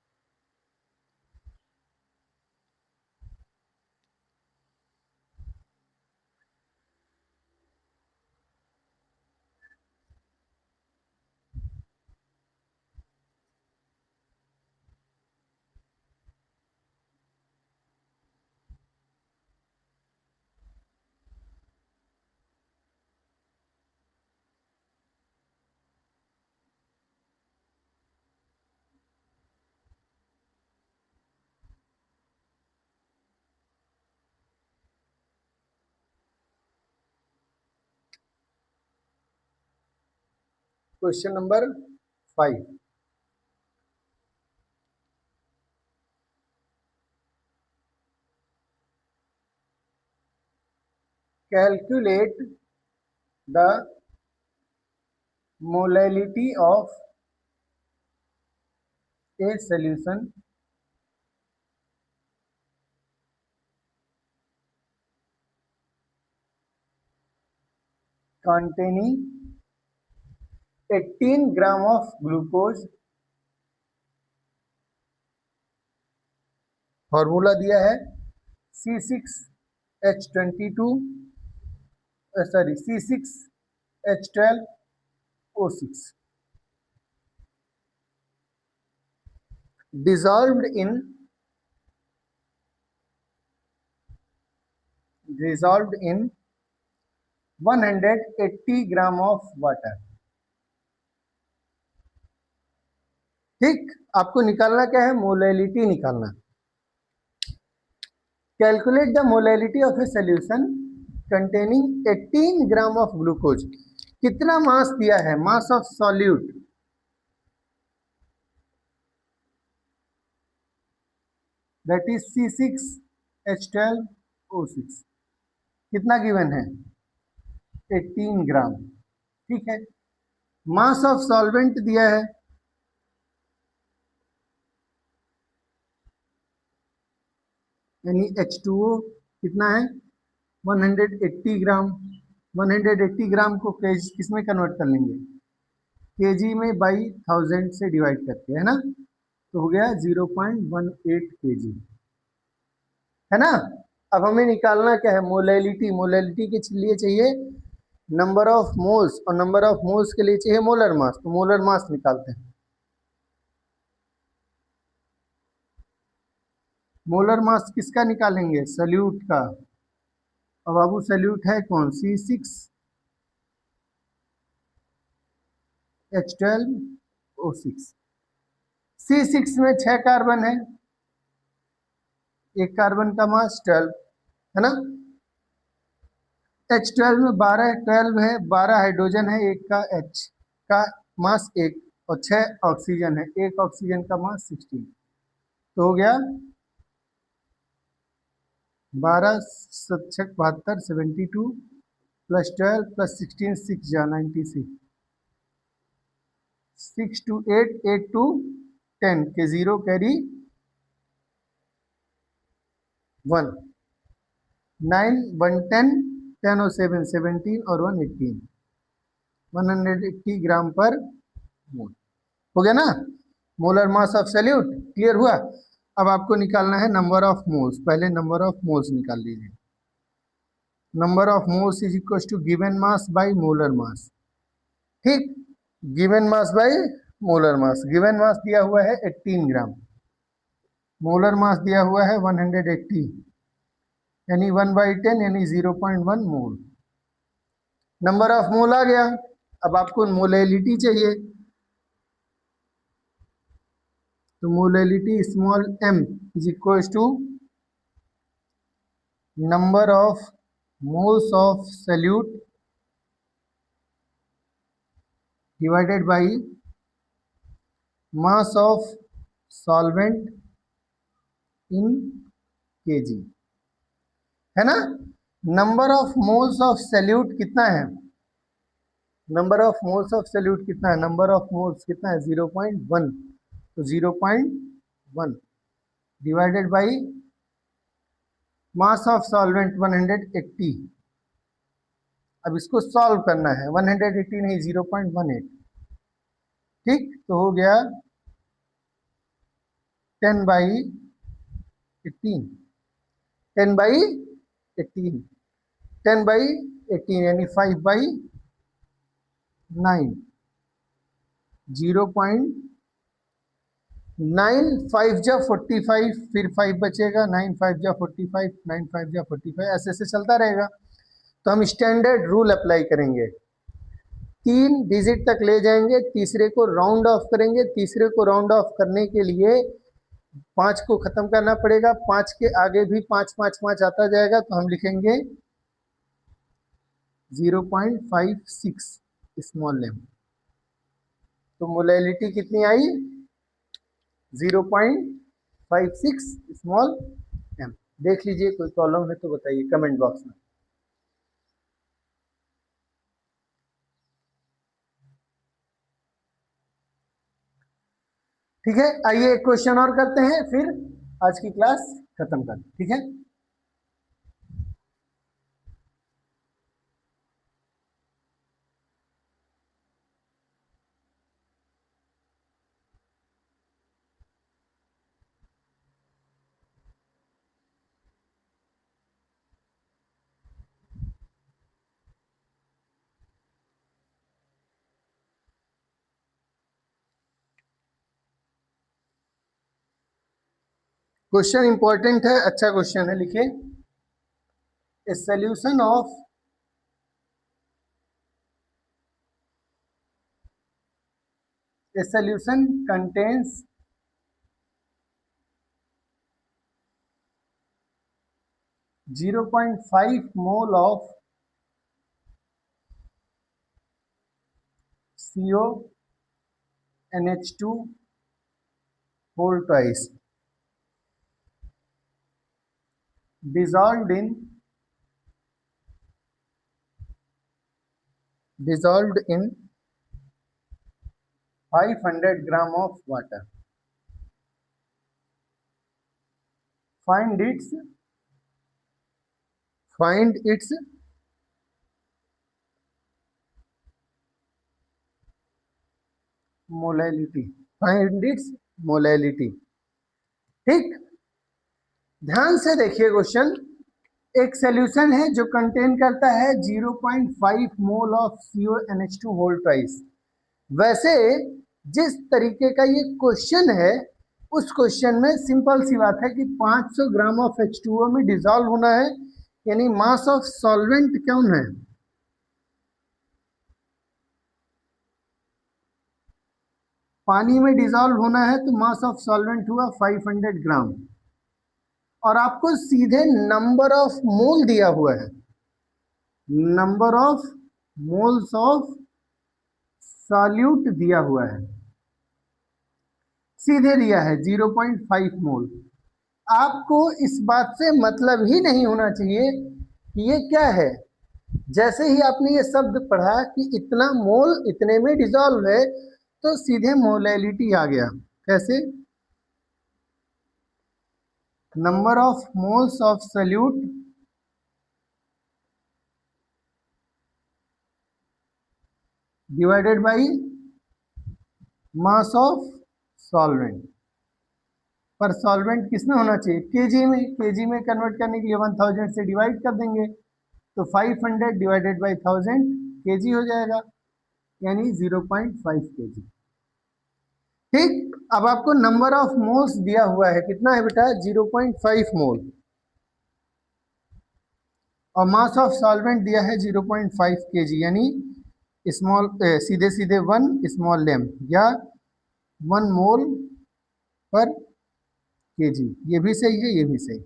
Question number 5, calculate the molality of a solution containing 18 gram of glucose. Formula दिया है C6H22 sorry C6H12O6 dissolved in 180 gram of water. ठीक, आपको निकालना क्या है? मोलैलिटी निकालना। Calculate the molality of a solution containing 18 gram of glucose. कितना मास दिया है? मास of solute that is C6H12O6। कितना गिवन है? 18 ग्राम। ठीक है, मास ऑफ सॉल्वेंट दिया है यानी H2O कितना है? 180 ग्राम। 180 ग्राम को किस में कन्वर्ट कर लेंगे? केजी में बाई 1000 से डिवाइड करके, है ना? तो हो गया 0.18 केजी, है ना? अब हमें निकालना क्या है? मोलैलिटी। मोलैलिटी के लिए चाहिए नंबर ऑफ मोल्स, और नंबर ऑफ मोल्स के लिए चाहिए मोलर मास। तो मोलर मास निकालते हैं। मोलर मास किसका निकालेंगे? सल्यूट का। अब बाबू सल्यूट है कौन? C6H12O6। C6 में 6 कार्बन है, एक कार्बन का मास 12, है ना? H12 में 12 है, 12 हाइड्रोजन है, एक का H का मास 1, और 6 ऑक्सीजन है, एक ऑक्सीजन का मास 16। तो हो गया 12 7 72 72 प्लस 12 प्लस 16 6 जा 96 6 to 8 8 to 10 के 0 कैरी 1 9 1 10 10 और 7 17 और 1 18 180 ग्राम पर मोल। हो गया ना? Molar mass of solute. Clear हुआ? अब आपको निकालना है नंबर ऑफ मोल्स। पहले नंबर ऑफ मोल्स निकाल लीजिए। Number of moles is equal to given mass by molar mass. ठीक, given mass by molar mass. Given mass दिया हुआ है 18 ग्राम, मोलर मास दिया हुआ है 180, यानी 1/10 यानी 0.1 मोल। नंबर ऑफ मोल आ गया। अब आपको मोलैलिटी चाहिए, तो molality small m is equal to number of moles of solute divided by mass of solvent in kg, है ना? Number of moles of solute कितना है? Number of moles of solute कितना है, नंबर ऑफ मोल्स कितना है 0.1, तो 0.1 divided by mass of solvent 180। अब इसको सॉल्व करना है, 180 नहीं 0.18, ठीक, तो हो गया 10/18, 10/18, 10/18 यानी 5/9, 0.9, 5 जा 45, फिर 5 बचेगा, 9 5 जा 45, 9 5 जा 45, ऐसे ऐसे चलता रहेगा। तो हम स्टैंडर्ड रूल अप्लाई करेंगे, 3 डिजिट तक ले जाएंगे, तीसरे को राउंड ऑफ करेंगे, तीसरे को राउंड ऑफ करने के लिए 5 को खत्म करना पड़ेगा, 5 के आगे भी 5 5 5 आता जाएगा, तो हम लिखेंगे 0.56 स्मॉल एम। तो मोलैलिटी कितनी आई, 0.56 स्मॉल एम। देख लीजिए, कोई प्रॉब्लम है तो बताइए कमेंट बॉक्स में। ठीक है, आइए एक क्वेश्चन और करते हैं, फिर आज की क्लास खत्म करते हैं, ठीक है। क्वेश्चन इंपॉर्टेंट है, अच्छा क्वेश्चन है, लिखिए a solution of a solution contains 0.5 mole of CONH2 whole twice dissolved in 500 gram of water. Find its molality, find its molality. ठीक, ध्यान से देखिए क्वेश्चन, एक सॉल्यूशन है जो कंटेन करता है 0.5 mole of CONH2 whole twice. वैसे जिस तरीके का ये क्वेश्चन है, उस क्वेश्चन में सिंपल सी बात है कि 500 ग्राम ऑफ H2O में डिसॉल्व होना है, यानी मास ऑफ सॉल्वेंट कौन है, पानी में डिसॉल्व होना है, तो मास ऑफ सॉल्वेंट हुआ 500 ग्राम, और आपको सीधे नंबर ऑफ मोल दिया हुआ है, number of moles of solute दिया हुआ है, सीधे दिया है 0.5 मोल। आपको इस बात से मतलब ही नहीं होना चाहिए कि ये क्या है। जैसे ही आपने ये शब्द पढ़ा कि इतना मोल इतने में डिसॉल्व है, तो सीधे मोलैलिटी आ गया। कैसे, number of moles of solute divided by mass of solvent. पर सॉल्वेंट किसमें होना चाहिए, केजी में, केजी में कन्वर्ट करने के लिए 1000 से डिवाइड कर देंगे, तो 500 डिवाइडेड बाई 1000 केजी हो जाएगा, यानी 0.5 केजी। ठीक, अब आपको नंबर ऑफ मोल्स दिया हुआ है, कितना है बेटा 0.5 मोल, और मास ऑफ सॉल्वेंट दिया है 0.5 केजी, यानी स्मॉल सीधे सीधे 1 स्मॉल लेम या 1 मोल पर केजी, ये भी सही है, ये भी सही।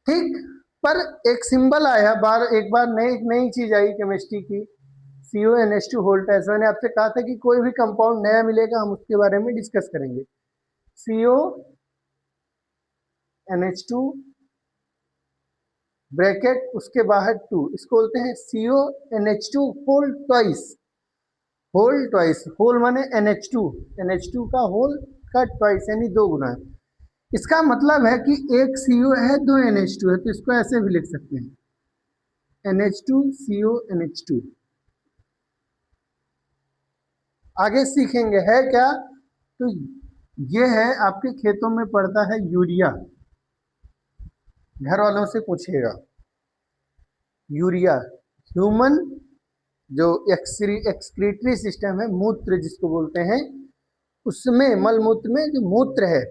ठीक, पर एक सिंबल आया, एक बार नई चीज आई केमिस्ट्री की, CONH2 होल ट्वाइस। मैंने आपसे कहा था कि कोई भी कंपाउंड नया मिलेगा हम उसके बारे में डिस्कस करेंगे। CONH2 ब्रैकेट उसके बाहर 2, इसको बोलते हैं CONH2 whole twice. Whole twice, whole माने NH2, NH2 का होल का ट्वाइस यानी 2 गुना है। इसका मतलब है कि एक CO है, 2 NH2 है, तो इसको ऐसे भी लिख सकते हैं NH2CONH2। आगे सीखेंगे है क्या, तो ये है आपके खेतों में पड़ता है यूरिया, घर वालों से पूछिएगा। यूरिया ह्यूमन जो एक्सक्रीटरी सिस्टम है, मूत्र जिसको बोलते हैं, उसमें मलमूत्र में जो मूत्र है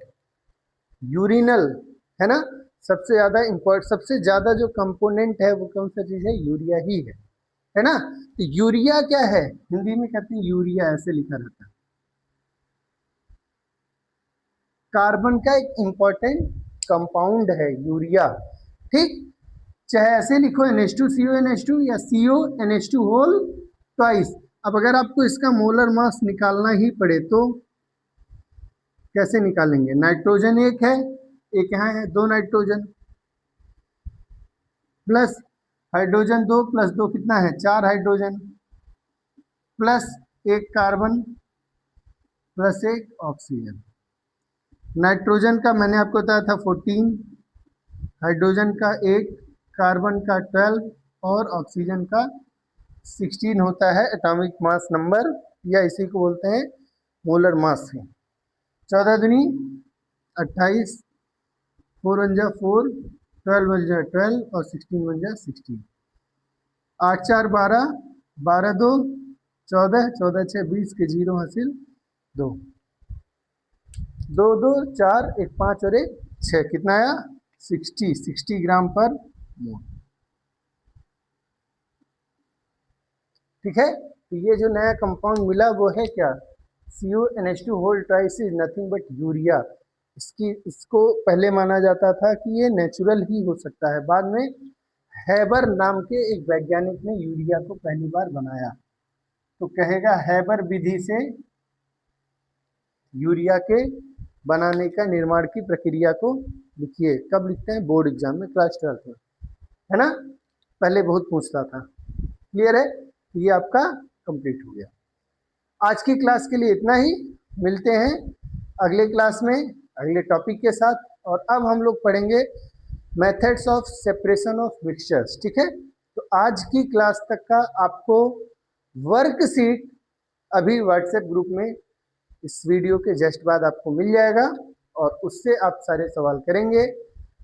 यूरिनल है ना, सबसे ज्यादा सबसे ज्यादा जो कंपोनेंट है वो कौन सा चीज है, यूरिया ही है ना। तो यूरिया क्या है, हिंदी में कहते हैं यूरिया, ऐसे लिखा रहता है। कार्बन का एक इंपॉर्टेंट कंपाउंड है यूरिया, ठीक। चाहे ऐसे लिखो NH2CONH2 या CONH2 होल ट्वाइस। अब अगर आपको इसका मोलर मास निकालना ही पड़े तो कैसे निकालेंगे, नाइट्रोजन एक है, एक यहाँ है, 2 नाइट्रोजन प्लस हाइड्रोजन 2 प्लस 2 कितना है, 4 hydrogen plus 1 carbon plus 1 oxygen. Nitrogen का मैंने आपको बताया था 14, हाइड्रोजन का 1, कार्बन का 12 और ऑक्सीजन का 16 होता है एटॉमिक मास नंबर, या इसी को बोलते हैं मोलर मास है। 14 दूनी 28, 4 1 जा 4, 12 1 जा 12 और 16 1 जा 16, 8 4 12, 12 2 14, 14 6 20 के 0 हासिल 2, 2 2 4 1 5 और 1 6, कितना आया 60 ग्राम पर मोल। ठीक है, तो ये जो नया कंपाउंड मिला वो है क्या, CONH2 whole twice is nothing but urea. इसको पहले माना जाता था कि ये नेचुरल ही हो सकता है, बाद में हैबर नाम के एक वैज्ञानिक ने यूरिया को पहली बार बनाया, तो कहेगा हैबर विधि से यूरिया के बनाने का निर्माण की प्रक्रिया को लिखिए। कब लिखते हैं, बोर्ड एग्जाम में, क्लास 12 में, है ना, पहले बहुत पूछता था। क्लियर है, ये आपका कंप्लीट हो गया। आज की क्लास के लिए इतना ही, मिलते हैं अगले क्लास में अगले टॉपिक के साथ। और अब हम लोग पढ़ेंगे methods of separation of mixtures. ठीक है, तो आज की क्लास तक का आपको वर्कशीट अभी व्हाट्सएप ग्रुप में इस वीडियो के जस्ट बाद आपको मिल जाएगा, और उससे आप सारे सवाल करेंगे।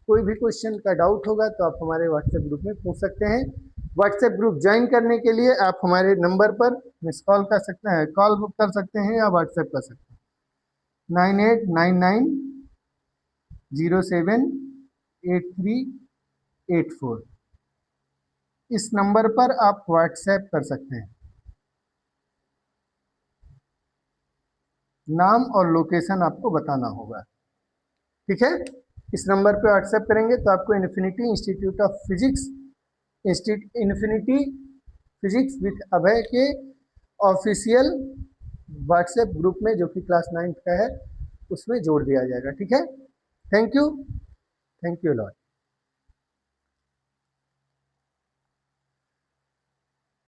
कोई भी क्वेश्चन का डाउट होगा तो आप हमारे व्हाट्सएप ग्रुप में पूछ सकते हैं। व्हाट्सएप ग्रुप ज्वाइन करने के लिए आप हमारे नंबर पर मिस कॉल कर सकते हैं, कॉल बुक कर सकते हैं या व्हाट्सएप कर सकते हैं, 9899078384। इस नंबर पर आप व्हाट्सएप कर सकते हैं। नाम और लोकेशन आपको बताना होगा, ठीक है। इस नंबर पे व्हाट्सएप करेंगे तो आपको Infinity Institute of Physics, Infinity Physics with Abhay के ऑफिशियल व्हाट्सएप ग्रुप में, जो कि क्लास 9th का है, उसमें जोड़ दिया जाएगा। ठीक है, थैंक यू लॉट।